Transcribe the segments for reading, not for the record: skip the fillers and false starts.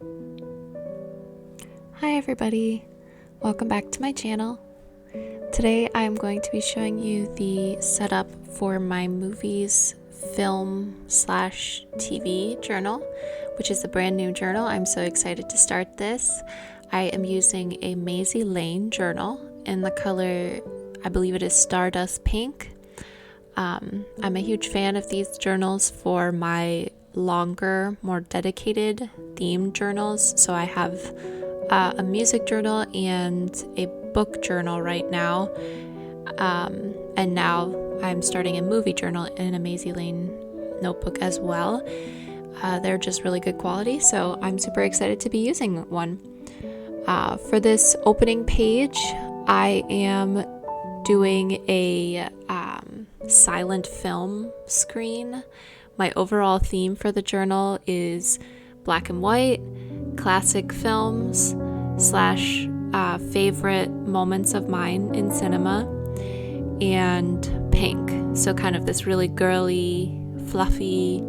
Hi everybody, welcome back to my channel. Today I'm going to be showing you the setup for my movies, film / TV journal, which is a brand new journal. I'm so excited to start this. I am using a Maisie Lane journal in the color, I believe it is Stardust Pink. I'm a huge fan of these journals for my longer, more dedicated themed journals. So I have a music journal and a book journal right now. And now I'm starting a movie journal in a Maisie Lane notebook as well. They're just really good quality, so I'm super excited to be using one. For this opening page, I am doing a silent film screen. My overall theme for the journal is black and white, classic films / favorite moments of mine in cinema, and pink. So kind of this really girly, fluffy,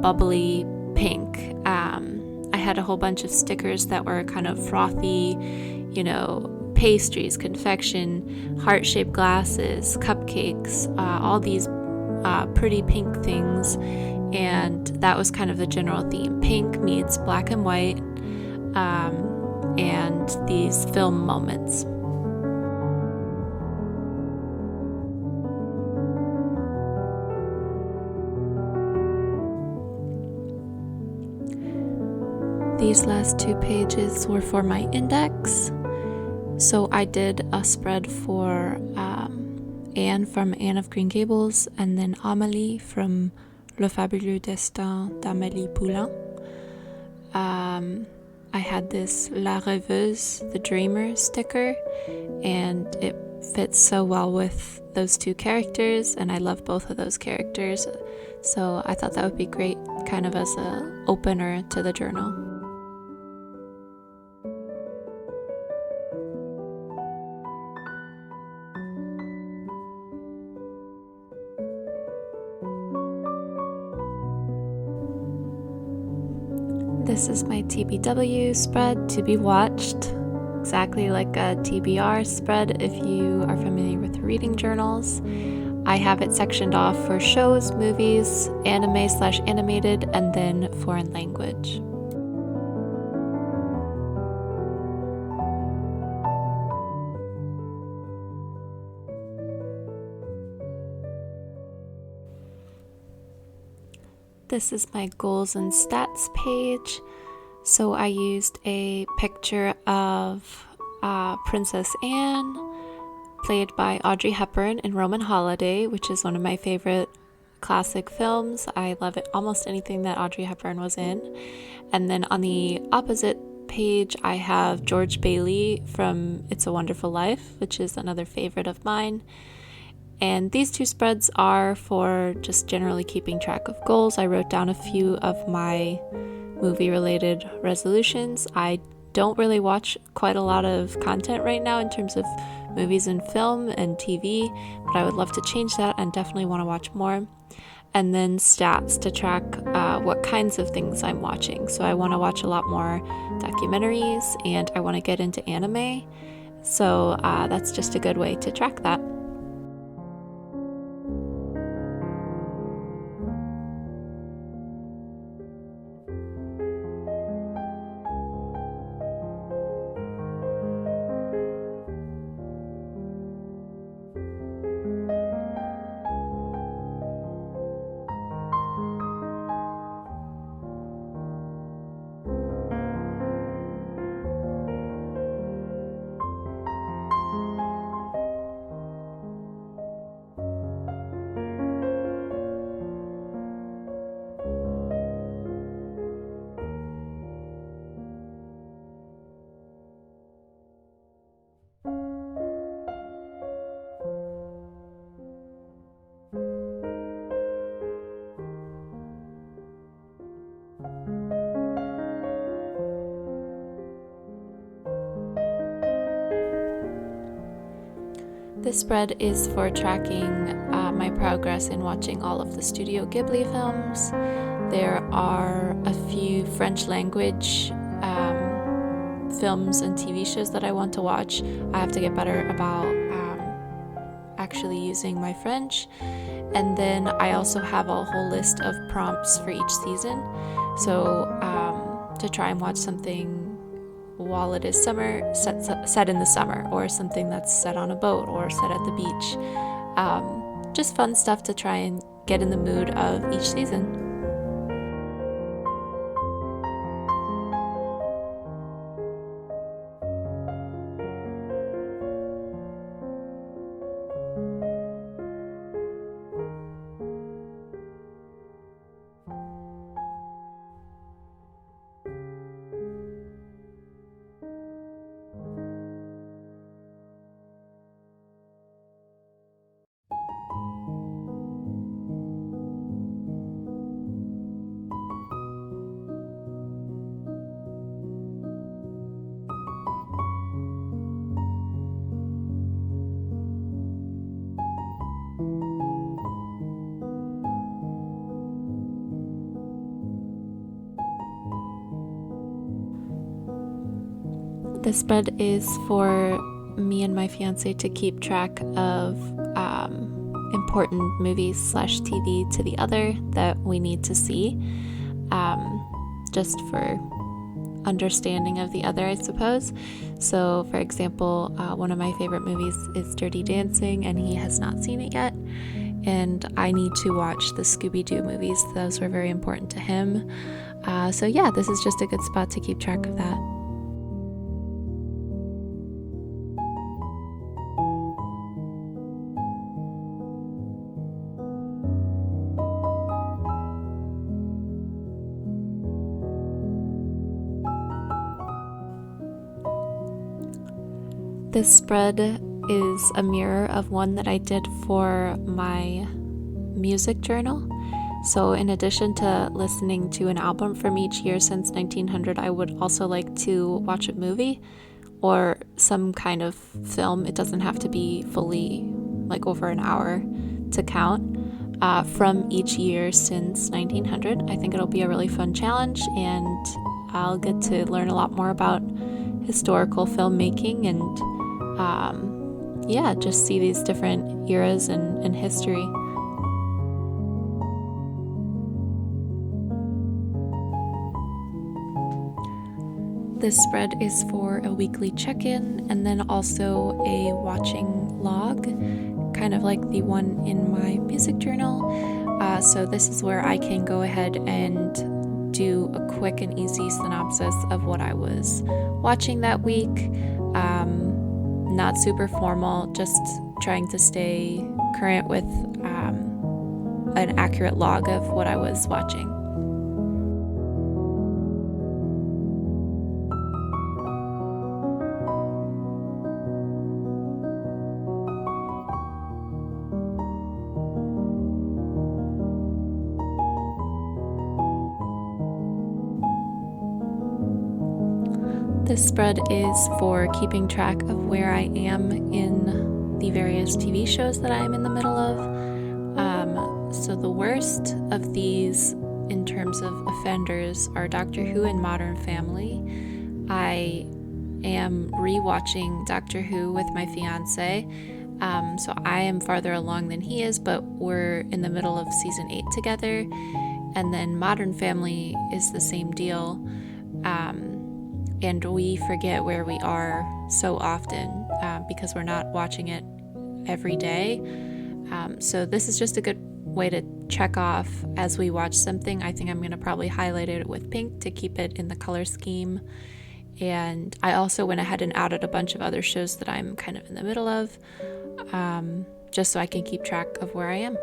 bubbly pink. I had a whole bunch of stickers that were kind of frothy, pastries, confection, heart-shaped glasses, cupcakes, all these pretty pink things, and that was kind of the general theme. Pink meets black and white, and these film moments. These last two pages were for my index. So I did a spread for Anne from Anne of Green Gables, and then Amélie from Le Fabuleux Destin d'Amélie Poulain. I had this La Reveuse, the Dreamer sticker, and it fits so well with those two characters, and I love both of those characters. So I thought that would be great kind of as an opener to the journal. This is my TBW spread, to be watched, exactly like a TBR spread if you are familiar with reading journals. I have it sectioned off for shows, movies, anime / animated, and then foreign language. This is my goals and stats page. So I used a picture of Princess Anne, played by Audrey Hepburn in Roman Holiday, which is one of my favorite classic films. I love it, almost anything that Audrey Hepburn was in. And then on the opposite page, I have George Bailey from It's a Wonderful Life, which is another favorite of mine. And these two spreads are for just generally keeping track of goals. I wrote down a few of my movie-related resolutions. I don't really watch quite a lot of content right now in terms of movies and film and TV, but I would love to change that and definitely want to watch more. And then stats to track what kinds of things I'm watching. So I want to watch a lot more documentaries, and I want to get into anime. So that's just a good way to track that. This spread is for tracking my progress in watching all of the Studio Ghibli films. There are a few French language films and TV shows that I want to watch. I have to get better about actually using my French. And then I also have a whole list of prompts for each season. So to try and watch something while it is summer, set in the summer, or something that's set on a boat or set at the beach. Just fun stuff to try and get in the mood of each season. This spread is for me and my fiance to keep track of important movies / TV to the other that we need to see, just for understanding of the other, I suppose. So, for example, one of my favorite movies is Dirty Dancing, and he has not seen it yet. And I need to watch the Scooby-Doo movies. Those were very important to him. So yeah, this is just a good spot to keep track of that. This spread is a mirror of one that I did for my music journal. So in addition to listening to an album from each year since 1900, I would also like to watch a movie or some kind of film. It doesn't have to be fully like over an hour to count, from each year since 1900. I think it'll be a really fun challenge, and I'll get to learn a lot more about historical filmmaking and just see these different eras in history. This spread is for a weekly check-in and then also a watching log, kind of like the one in my music journal. So this is where I can go ahead and do a quick and easy synopsis of what I was watching that week. Not super formal, just trying to stay current with an accurate log of what I was watching. This spread is for keeping track of where I am in the various TV shows that I'm in the middle of. So the worst of these in terms of offenders are Doctor Who and Modern Family. I am rewatching Doctor Who with my fiance. So I am farther along than he is, but we're in the middle of season 8 together. And then Modern Family is the same deal. And we forget where we are so often because we're not watching it every day. So this is just a good way to check off as we watch something. I think I'm going to probably highlight it with pink to keep it in the color scheme. And I also went ahead and added a bunch of other shows that I'm kind of in the middle of, just so I can keep track of where I am.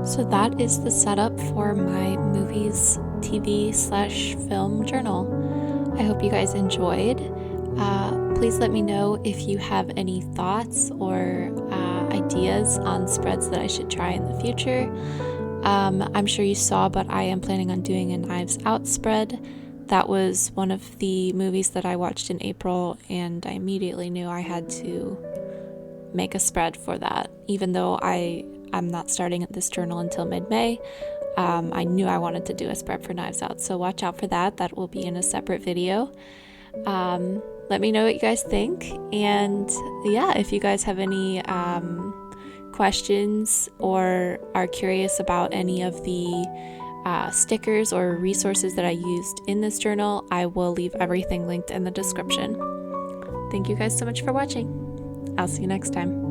So that is the setup for my movies, TV / film journal. I hope you guys enjoyed. Please let me know if you have any thoughts or ideas on spreads that I should try in the future. I'm sure you saw, but I am planning on doing a Knives Out spread. That was one of the movies that I watched in April, and I immediately knew I had to make a spread for that. Even though I'm not starting this journal until mid-May, I knew I wanted to do a spread for Knives Out, so watch out for that. That will be in a separate video. Let me know what you guys think, and yeah, if you guys have any questions or are curious about any of the stickers or resources that I used in this journal, I will leave everything linked in the description. Thank you guys so much for watching. I'll see you next time.